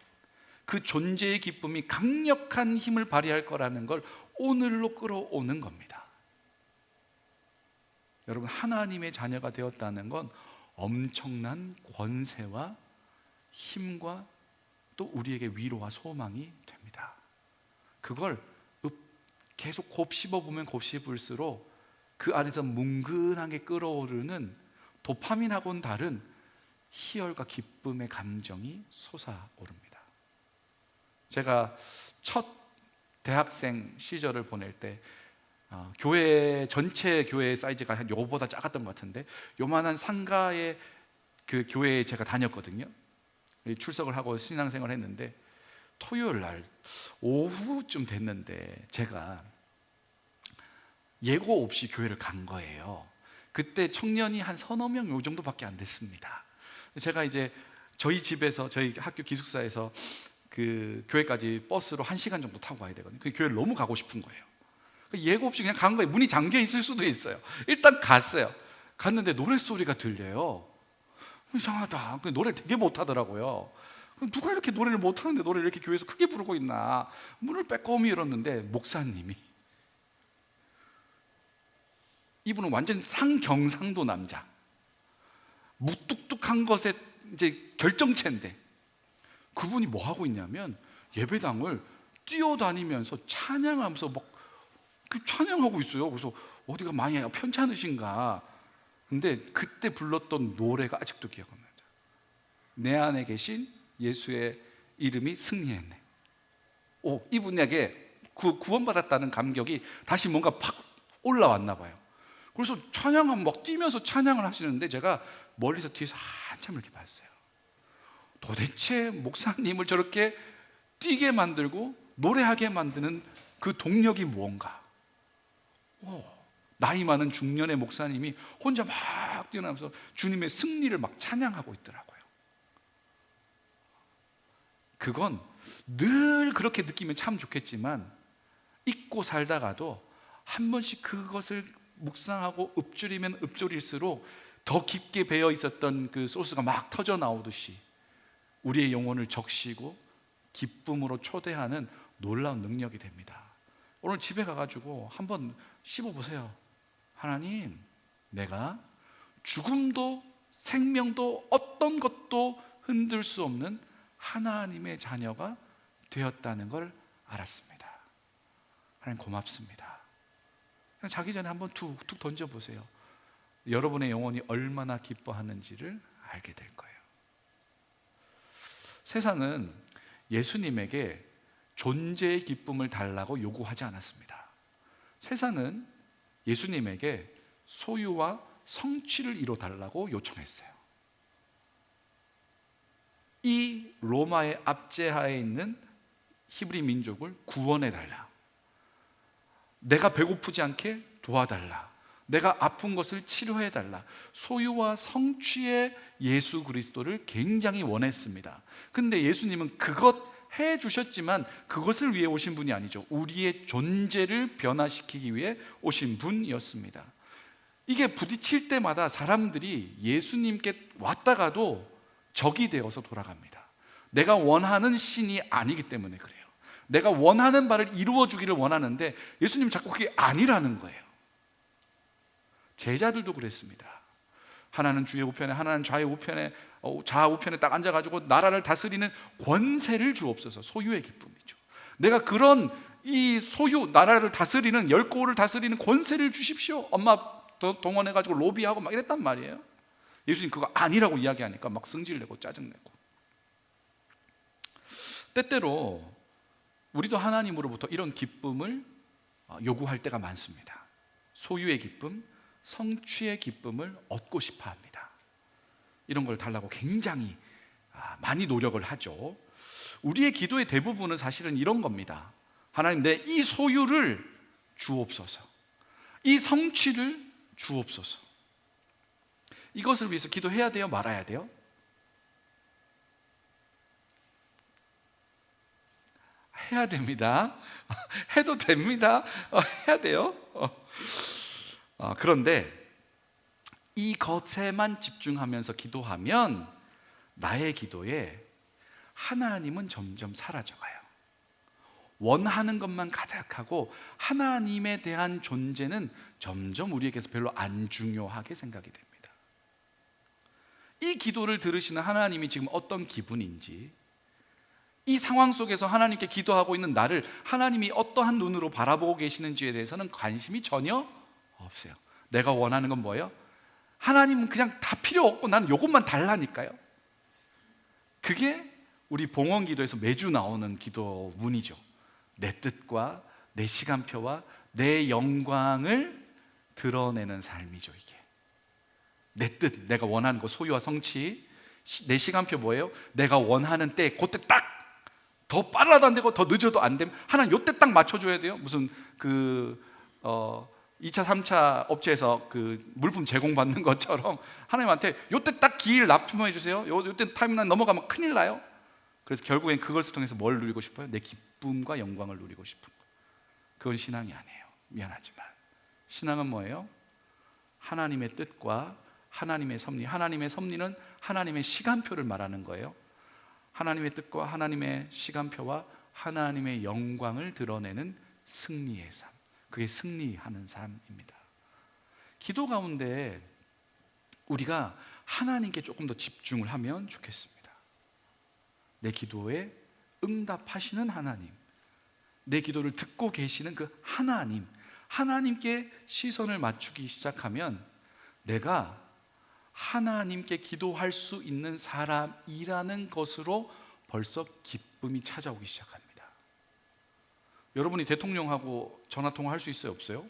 그 존재의 기쁨이 강력한 힘을 발휘할 거라는 걸 오늘로 끌어오는 겁니다. 여러분, 하나님의 자녀가 되었다는 건 엄청난 권세와 힘과 또 우리에게 위로와 소망이 됩니다. 그걸 계속 곱씹어보면 곱씹을수록 그 안에서 뭉근하게 끓어오르는 도파민하고는 다른 희열과 기쁨의 감정이 솟아오릅니다. 제가 첫 대학생 시절을 보낼 때 교회 전체 교회 사이즈가 한 요보다 작았던 것 같은데, 요만한 상가의 그 교회에 제가 다녔거든요. 출석을 하고 신앙생활을 했는데, 토요일 날 오후쯤 됐는데 제가 예고 없이 교회를 간 거예요. 그때 청년이 한 서너 명 요 정도밖에 안 됐습니다. 제가 이제 저희 집에서, 저희 학교 기숙사에서 그 교회까지 버스로 1시간 정도 타고 가야 되거든요. 그 교회를 너무 가고 싶은 거예요. 예고 없이 그냥 간 거예요. 문이 잠겨 있을 수도 있어요. 일단 갔어요. 갔는데 노랫소리가 들려요. 이상하다. 노래를 되게 못하더라고요. 누가 이렇게 노래를 못하는데 노래를 이렇게 교회에서 크게 부르고 있나. 문을 빼꼼히 열었는데 목사님이, 이분은 완전 상경상도 남자, 무뚝뚝한 것에 이제 결정체인데, 그분이 뭐 하고 있냐면 예배당을 뛰어다니면서 찬양하면서 막 찬양하고 있어요. 그래서 어디가 많이 편찮으신가. 근데 그때 불렀던 노래가 아직도 기억납니다. 내 안에 계신 예수의 이름이 승리했네. 이분에게 구원받았다는 감격이 다시 뭔가 팍 올라왔나 봐요. 그래서 찬양하면 막 뛰면서 찬양을 하시는데, 제가 멀리서 뒤에서 한참 이렇게 봤어요. 도대체 목사님을 저렇게 뛰게 만들고 노래하게 만드는 그 동력이 무언가. 나이 많은 중년의 목사님이 혼자 막 뛰어나면서 주님의 승리를 막 찬양하고 있더라고요. 그건 늘 그렇게 느끼면 참 좋겠지만, 잊고 살다가도 한 번씩 그것을 묵상하고 읊조리면 읊조릴수록 더 깊게 배어 있었던 그 소스가 막 터져 나오듯이 우리의 영혼을 적시고 기쁨으로 초대하는 놀라운 능력이 됩니다. 오늘 집에 가가지고 한번 씹어보세요. 하나님, 내가 죽음도 생명도 어떤 것도 흔들 수 없는 하나님의 자녀가 되었다는 걸 알았습니다. 하나님 고맙습니다. 그냥 자기 전에 한번 툭툭 던져보세요. 여러분의 영혼이 얼마나 기뻐하는지를 알게 될 거예요. 세상은 예수님에게 존재의 기쁨을 달라고 요구하지 않았습니다. 세상은 예수님에게 소유와 성취를 이뤄달라고 요청했어요. 이 로마의 압제하에 있는 히브리 민족을 구원해달라. 내가 배고프지 않게 도와달라. 내가 아픈 것을 치료해달라. 소유와 성취의 예수 그리스도를 굉장히 원했습니다. 근데 예수님은 그것 해주셨지만 그것을 위해 오신 분이 아니죠. 우리의 존재를 변화시키기 위해 오신 분이었습니다. 이게 부딪힐 때마다 사람들이 예수님께 왔다가도 적이 되어서 돌아갑니다. 내가 원하는 신이 아니기 때문에 그래요. 내가 원하는 바를 이루어주기를 원하는데 예수님 자꾸 그게 아니라는 거예요. 제자들도 그랬습니다. 하나는 주의 우편에, 하나는 좌의 우편에, 좌우편에 딱 앉아가지고 나라를 다스리는 권세를 주옵소서. 소유의 기쁨이죠. 내가 그런 이 소유, 나라를 다스리는, 10고을을 다스리는 권세를 주십시오. 엄마 동원해가지고 로비하고 막 이랬단 말이에요. 예수님 그거 아니라고 이야기하니까 막 승질내고 짜증내고. 때때로 우리도 하나님으로부터 이런 기쁨을 요구할 때가 많습니다. 소유의 기쁨, 성취의 기쁨을 얻고 싶어 합니다. 이런 걸 달라고 굉장히 많이 노력을 하죠. 우리의 기도의 대부분은 사실은 이런 겁니다. 하나님, 내 이 소유를 주옵소서. 이 성취를 주옵소서. 이것을 위해서 기도해야 돼요? 말아야 돼요? 해야 됩니다. 해도 됩니다. 해야 돼요. 그런데 이것에만 집중하면서 기도하면 나의 기도에 하나님은 점점 사라져가요. 원하는 것만 가득하고 하나님에 대한 존재는 점점 우리에게서 별로 안 중요하게 생각이 됩니다. 이 기도를 들으시는 하나님이 지금 어떤 기분인지, 이 상황 속에서 하나님께 기도하고 있는 나를 하나님이 어떠한 눈으로 바라보고 계시는지에 대해서는 관심이 전혀 없어요. 내가 원하는 건 뭐예요? 하나님은 그냥 다 필요 없고 난 이것만 달라니까요. 그게 우리 봉헌 기도에서 매주 나오는 기도문이죠. 내 뜻과 내 시간표와 내 영광을 드러내는 삶이죠. 이게 내 뜻, 내가 원하는 거, 소유와 성취. 내 시간표 뭐예요? 내가 원하는 때 그때 딱, 더 빨라도 안 되고 더 늦어도 안 되면 하나님 요때 딱 맞춰줘야 돼요. 무슨 2차 3차 업체에서 그 물품 제공받는 것처럼 하나님한테 요때 딱 기일 납품해 주세요. 요때 타임라인 넘어가면 큰일 나요. 그래서 결국엔 그것을 통해서 뭘 누리고 싶어요? 내 기쁨과 영광을 누리고 싶은 거. 그건 신앙이 아니에요. 미안하지만 신앙은 뭐예요? 하나님의 뜻과 하나님의 섭리. 하나님의 섭리는 하나님의 시간표를 말하는 거예요. 하나님의 뜻과 하나님의 시간표와 하나님의 영광을 드러내는 승리의 삶. 그게 승리하는 삶입니다. 기도 가운데 우리가 하나님께 조금 더 집중을 하면 좋겠습니다. 내 기도에 응답하시는 하나님, 내 기도를 듣고 계시는 그 하나님, 하나님께 시선을 맞추기 시작하면 내가 하나님께 기도할 수 있는 사람이라는 것으로 벌써 기쁨이 찾아오기 시작합니다. 여러분이 대통령하고 전화통화할 수 있어요? 없어요?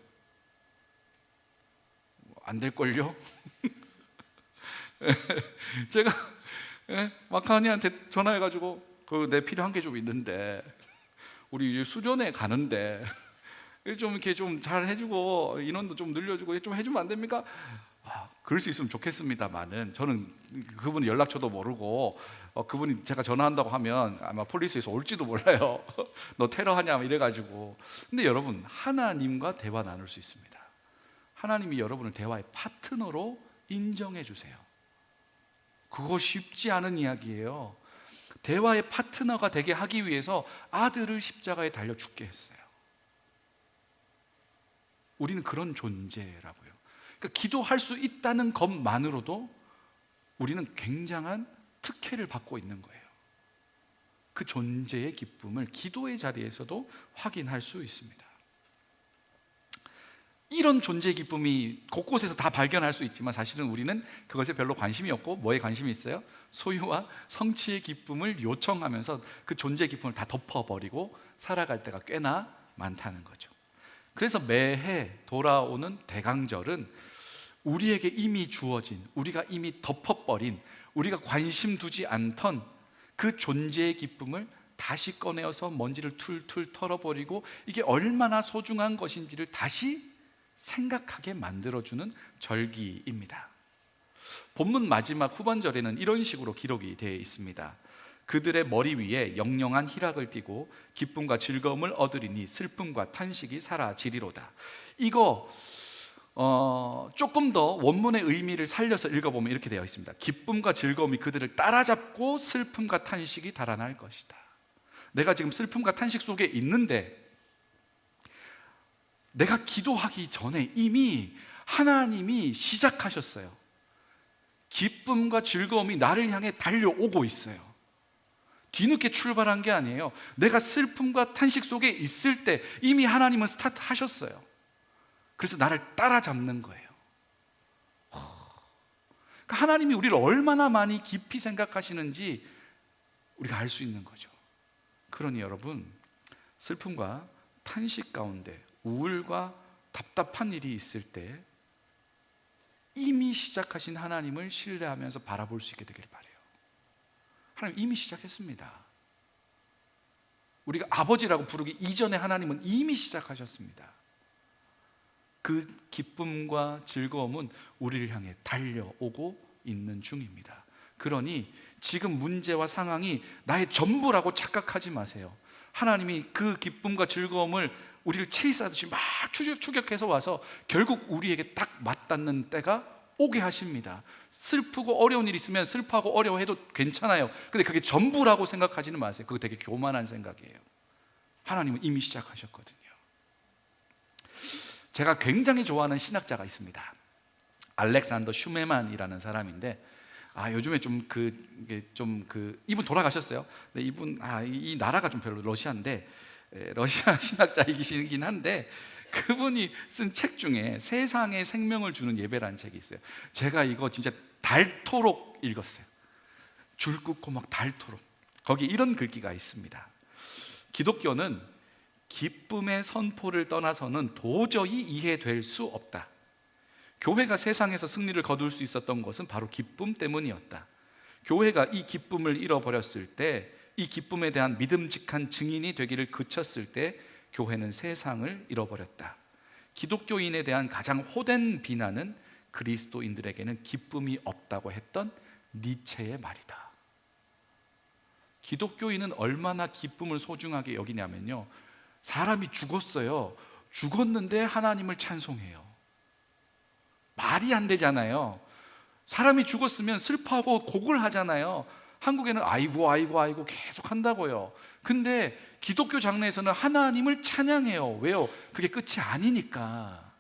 안 될걸요? 제가 마카니한테 전화해가지고 내 필요한 게 좀 있는데 우리 이제 수련회 가는데 좀 이렇게 좀 잘 해주고 인원도 좀 늘려주고 좀 해주면 안 됩니까? 그럴 수 있으면 좋겠습니다만은 저는 그분 연락처도 모르고 그분이 제가 전화한다고 하면 아마 폴리스에서 올지도 몰라요. 너 테러하냐 이래가지고. 근데 여러분, 하나님과 대화 나눌 수 있습니다. 하나님이 여러분을 대화의 파트너로 인정해 주세요. 그거 쉽지 않은 이야기예요. 대화의 파트너가 되게 하기 위해서 아들을 십자가에 달려 죽게 했어요. 우리는 그런 존재라고요. 그러니까 기도할 수 있다는 것만으로도 우리는 굉장한 특혜를 받고 있는 거예요. 그 존재의 기쁨을 기도의 자리에서도 확인할 수 있습니다. 이런 존재의 기쁨이 곳곳에서 다 발견할 수 있지만 사실은 우리는 그것에 별로 관심이 없고 뭐에 관심이 있어요? 소유와 성취의 기쁨을 요청하면서 그 존재의 기쁨을 다 덮어버리고 살아갈 때가 꽤나 많다는 거죠. 그래서 매해 돌아오는 대강절은 우리에게 이미 주어진, 우리가 이미 덮어버린, 우리가 관심 두지 않던 그 존재의 기쁨을 다시 꺼내어서 먼지를 툴툴 털어버리고 이게 얼마나 소중한 것인지를 다시 생각하게 만들어주는 절기입니다. 본문 마지막 후반절에는 이런 식으로 기록이 되어 있습니다. 그들의 머리 위에 영영한 희락을 띠고 기쁨과 즐거움을 얻으리니 슬픔과 탄식이 사라지리로다. 이거 조금 더 원문의 의미를 살려서 읽어보면 이렇게 되어 있습니다. 기쁨과 즐거움이 그들을 따라잡고 슬픔과 탄식이 달아날 것이다. 내가 지금 슬픔과 탄식 속에 있는데 내가 기도하기 전에 이미 하나님이 시작하셨어요. 기쁨과 즐거움이 나를 향해 달려오고 있어요. 뒤늦게 출발한 게 아니에요. 내가 슬픔과 탄식 속에 있을 때 이미 하나님은 스타트 하셨어요. 그래서 나를 따라잡는 거예요. 그러니까 하나님이 우리를 얼마나 많이 깊이 생각하시는지 우리가 알 수 있는 거죠. 그러니 여러분, 슬픔과 탄식 가운데 우울과 답답한 일이 있을 때 이미 시작하신 하나님을 신뢰하면서 바라볼 수 있게 되길 바라요. 하나님 이미 시작했습니다. 우리가 아버지라고 부르기 이전에 하나님은 이미 시작하셨습니다. 그 기쁨과 즐거움은 우리를 향해 달려오고 있는 중입니다. 그러니 지금 문제와 상황이 나의 전부라고 착각하지 마세요. 하나님이 그 기쁨과 즐거움을 우리를 체이스하듯이 막 추격해서 와서 결국 우리에게 딱 맞닿는 때가 오게 하십니다. 슬프고 어려운 일이 있으면 슬퍼하고 어려워해도 괜찮아요. 근데 그게 전부라고 생각하지는 마세요. 그거 되게 교만한 생각이에요. 하나님은 이미 시작하셨거든요. 제가 굉장히 좋아하는 신학자가 있습니다. 알렉산더 슈메만이라는 사람인데 요즘에 이분 돌아가셨어요. 근데 이분 이 나라가 좀 별로 러시아인데 러시아 신학자이긴 한데 그분이 쓴 책 중에 세상에 생명을 주는 예배라는 책이 있어요. 제가 이거 진짜 닳도록 읽었어요. 줄 긋고 막 닳도록. 거기 이런 글귀가 있습니다. 기독교는 기쁨의 선포를 떠나서는 도저히 이해될 수 없다. 교회가 세상에서 승리를 거둘 수 있었던 것은 바로 기쁨 때문이었다. 교회가 이 기쁨을 잃어버렸을 때, 이 기쁨에 대한 믿음직한 증인이 되기를 그쳤을 때 교회는 세상을 잃어버렸다. 기독교인에 대한 가장 호된 비난은 그리스도인들에게는 기쁨이 없다고 했던 니체의 말이다. 기독교인은 얼마나 기쁨을 소중하게 여기냐면요, 사람이 죽었어요. 죽었는데 하나님을 찬송해요. 말이 안 되잖아요. 사람이 죽었으면 슬퍼하고 곡을 하잖아요. 한국에는 아이고 계속 한다고요. 근데 기독교 장르에서는 하나님을 찬양해요. 왜요? 그게 끝이 아니니까.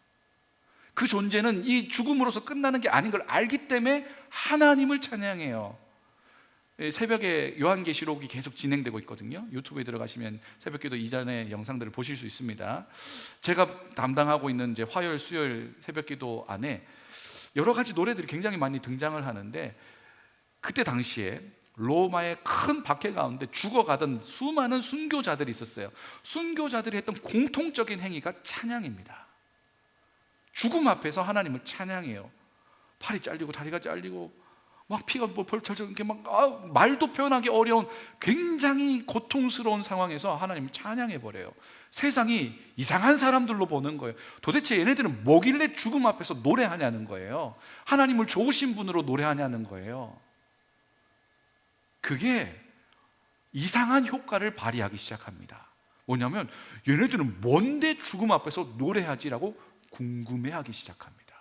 그 존재는 이 죽음으로서 끝나는 게 아닌 걸 알기 때문에 하나님을 찬양해요. 새벽에 요한계시록이 계속 진행되고 있거든요. 유튜브에 들어가시면 새벽기도 이전의 영상들을 보실 수 있습니다. 제가 담당하고 있는 이제 화요일, 수요일 새벽기도 안에 여러 가지 노래들이 굉장히 많이 등장을 하는데, 그때 당시에 로마의 큰 박해 가운데 죽어가던 수많은 순교자들이 있었어요. 순교자들이 했던 공통적인 행위가 찬양입니다. 죽음 앞에서 하나님을 찬양해요. 팔이 잘리고 다리가 잘리고 막 피가 벌쳐져 이렇게 말도 표현하기 어려운 굉장히 고통스러운 상황에서 하나님을 찬양해 버려요. 세상이 이상한 사람들로 보는 거예요. 도대체 얘네들은 뭐길래 죽음 앞에서 노래하냐는 거예요. 하나님을 좋으신 분으로 노래하냐는 거예요. 그게 이상한 효과를 발휘하기 시작합니다. 뭐냐면 얘네들은 뭔데 죽음 앞에서 노래하지라고 궁금해하기 시작합니다.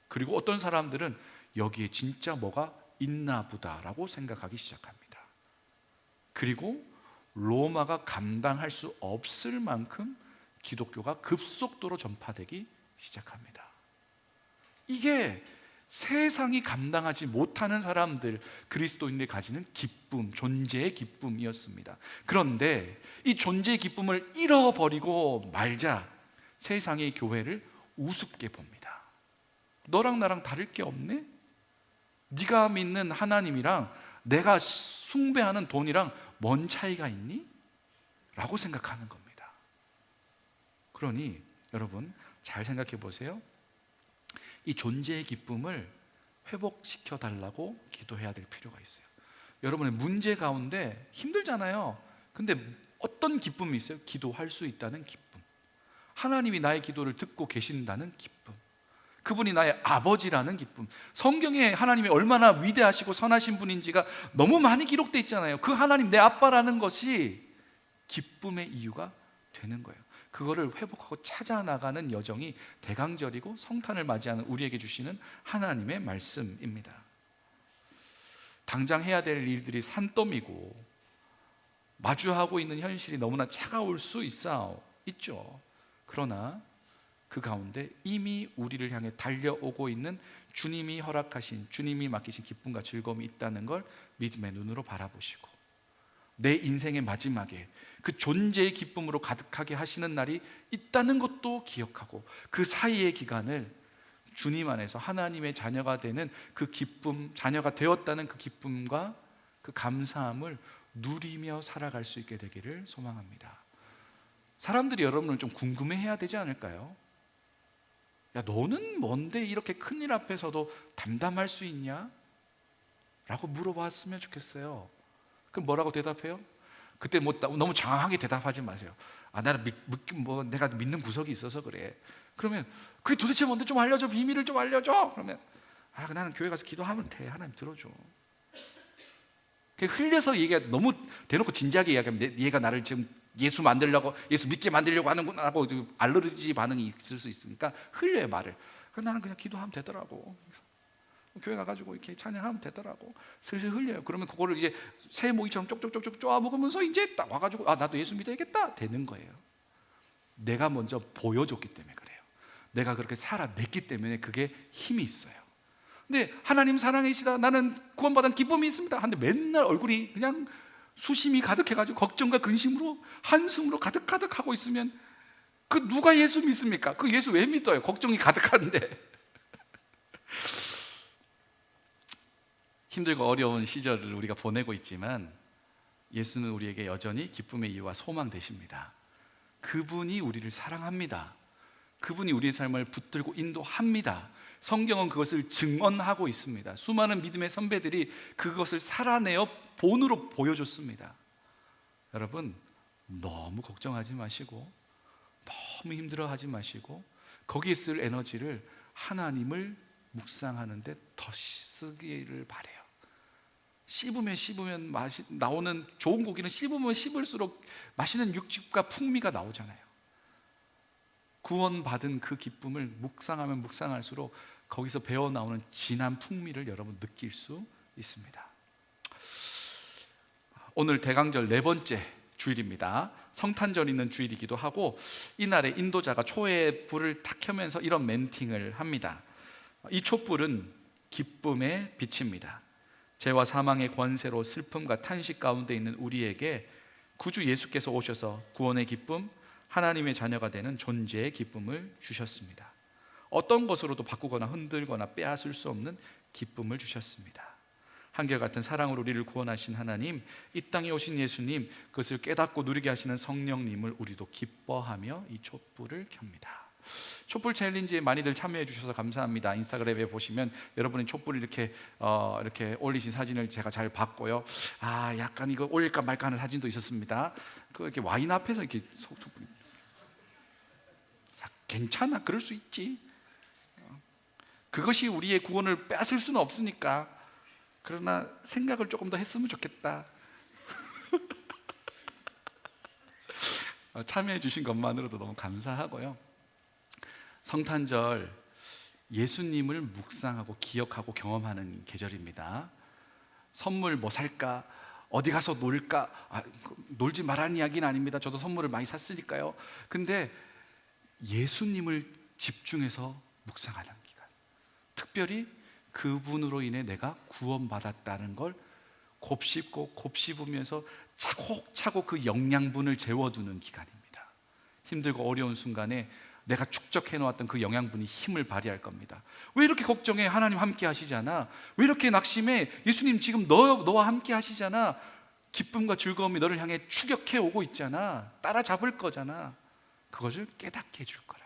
그리고 어떤 사람들은 여기에 진짜 뭐가 있나 보다라고 생각하기 시작합니다. 그리고 로마가 감당할 수 없을 만큼 기독교가 급속도로 전파되기 시작합니다. 이게 세상이 감당하지 못하는 사람들, 그리스도인들이 가지는 기쁨, 존재의 기쁨이었습니다. 그런데 이 존재의 기쁨을 잃어버리고 말자 세상의 교회를 우습게 봅니다. 너랑 나랑 다를 게 없네? 네가 믿는 하나님이랑 내가 숭배하는 돈이랑 뭔 차이가 있니? 라고 생각하는 겁니다. 그러니 여러분 잘 생각해 보세요. 이 존재의 기쁨을 회복시켜 달라고 기도해야 될 필요가 있어요. 여러분의 문제 가운데 힘들잖아요. 근데 어떤 기쁨이 있어요? 기도할 수 있다는 기쁨. 하나님이 나의 기도를 듣고 계신다는 기쁨. 그분이 나의 아버지라는 기쁨. 성경에 하나님이 얼마나 위대하시고 선하신 분인지가 너무 많이 기록되어 있잖아요. 그 하나님 내 아빠라는 것이 기쁨의 이유가 되는 거예요. 그거를 회복하고 찾아 나가는 여정이 대강절이고 성탄을 맞이하는 우리에게 주시는 하나님의 말씀입니다. 당장 해야 될 일들이 산더미고 마주하고 있는 현실이 너무나 차가울 수 있죠. 그러나 그 가운데 이미 우리를 향해 달려오고 있는 주님이 허락하신, 주님이 맡기신 기쁨과 즐거움이 있다는 걸 믿음의 눈으로 바라보시고, 내 인생의 마지막에 그 존재의 기쁨으로 가득하게 하시는 날이 있다는 것도 기억하고, 그 사이의 기간을 주님 안에서 하나님의 자녀가 되는 그 기쁨, 자녀가 되었다는 그 기쁨과 그 감사함을 누리며 살아갈 수 있게 되기를 소망합니다. 사람들이 여러분을 좀 궁금해해야 되지 않을까요? 야, 너는 뭔데 이렇게 큰일 앞에서도 담담할 수 있냐? 라고 물어봤으면 좋겠어요. 그럼 뭐라고 대답해요? 그때 뭐 너무 장황하게 대답하지 마세요. 나는 내가 믿는 구석이 있어서 그래. 그러면 그게 도대체 뭔데 좀 알려줘, 비밀을 좀 알려줘. 그러면 나는 교회 가서 기도하면 돼. 하나님 들어줘. 흘려서 얘기가 너무 대놓고 진지하게 이야기하면 얘가 나를 지금 예수 믿게 만들려고 하는구나 하고 알러지 반응이 있을 수 있으니까 흘려요, 말을. 나는 그냥 기도하면 되더라고. 교회 가가지고 이렇게 찬양하면 되더라고. 슬슬 흘려요. 그러면 그거를 이제 새 모기처럼 쪽쪽쪽쪽 쪼아 먹으면서 이제 딱 와가지고 나도 예수 믿어야겠다 되는 거예요. 내가 먼저 보여줬기 때문에 그래요. 내가 그렇게 살아냈기 때문에 그게 힘이 있어요. 근데 하나님 사랑이시다, 나는 구원받은 기쁨이 있습니다 하는데 맨날 얼굴이 그냥 수심이 가득해가지고 걱정과 근심으로 한숨으로 가득하고 있으면 그 누가 예수 믿습니까? 그 예수 왜 믿어요? 걱정이 가득한데. 힘들고 어려운 시절을 우리가 보내고 있지만 예수는 우리에게 여전히 기쁨의 이유와 소망 되십니다. 그분이 우리를 사랑합니다. 그분이 우리의 삶을 붙들고 인도합니다. 성경은 그것을 증언하고 있습니다. 수많은 믿음의 선배들이 그것을 살아내어 본으로 보여줬습니다. 여러분, 너무 걱정하지 마시고 너무 힘들어하지 마시고 거기에 쓸 에너지를 하나님을 묵상하는데 더 쓰기를 바래요. 씹으면 나오는 좋은 고기는 씹으면 씹을수록 맛있는 육즙과 풍미가 나오잖아요. 구원받은 그 기쁨을 묵상하면 묵상할수록 거기서 배어나오는 진한 풍미를 여러분 느낄 수 있습니다. 오늘 대강절 네 번째 주일입니다. 성탄절 있는 주일이기도 하고, 이날에 인도자가 초에 불을 탁 켜면서 이런 멘팅을 합니다. 이 촛불은 기쁨의 빛입니다. 죄와 사망의 권세로 슬픔과 탄식 가운데 있는 우리에게 구주 예수께서 오셔서 구원의 기쁨, 하나님의 자녀가 되는 존재의 기쁨을 주셨습니다. 어떤 것으로도 바꾸거나 흔들거나 빼앗을 수 없는 기쁨을 주셨습니다. 한결같은 사랑으로 우리를 구원하신 하나님, 이 땅에 오신 예수님, 그것을 깨닫고 누리게 하시는 성령님을 우리도 기뻐하며 이 촛불을 켭니다. 촛불 챌린지에 많이들 참여해 주셔서 감사합니다. 인스타그램에 보시면 여러분이 촛불 이렇게 올리신 사진을 제가 잘 봤고요. 약간 이거 올릴까 말까 하는 사진도 있었습니다. 이렇게 와인 앞에서 이렇게 촛불. 괜찮아, 그럴 수 있지. 그것이 우리의 구원을 뺏을 수는 없으니까. 그러나 생각을 조금 더 했으면 좋겠다. 참여해 주신 것만으로도 너무 감사하고요. 성탄절, 예수님을 묵상하고 기억하고 경험하는 계절입니다. 선물 뭐 살까? 어디 가서 놀까? 놀지 말라는 이야기는 아닙니다. 저도 선물을 많이 샀으니까요. 근데 예수님을 집중해서 묵상하는 기간, 특별히 그분으로 인해 내가 구원받았다는 걸 곱씹으면서 차곡차곡 그 영양분을 재워두는 기간입니다. 힘들고 어려운 순간에 내가 축적해 놓았던 그 영양분이 힘을 발휘할 겁니다. 왜 이렇게 걱정해? 하나님 함께 하시잖아. 왜 이렇게 낙심해? 예수님 지금 너와 함께 하시잖아. 기쁨과 즐거움이 너를 향해 추격해 오고 있잖아. 따라잡을 거잖아. 그것을 깨닫게 해줄 거라고요.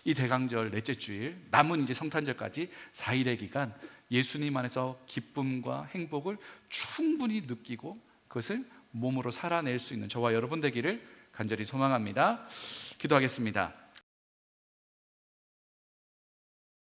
이 대강절 넷째 주일, 남은 이제 성탄절까지 4일의 기간, 예수님 안에서 기쁨과 행복을 충분히 느끼고 그것을 몸으로 살아낼 수 있는 저와 여러분 되기를 간절히 소망합니다. 기도하겠습니다.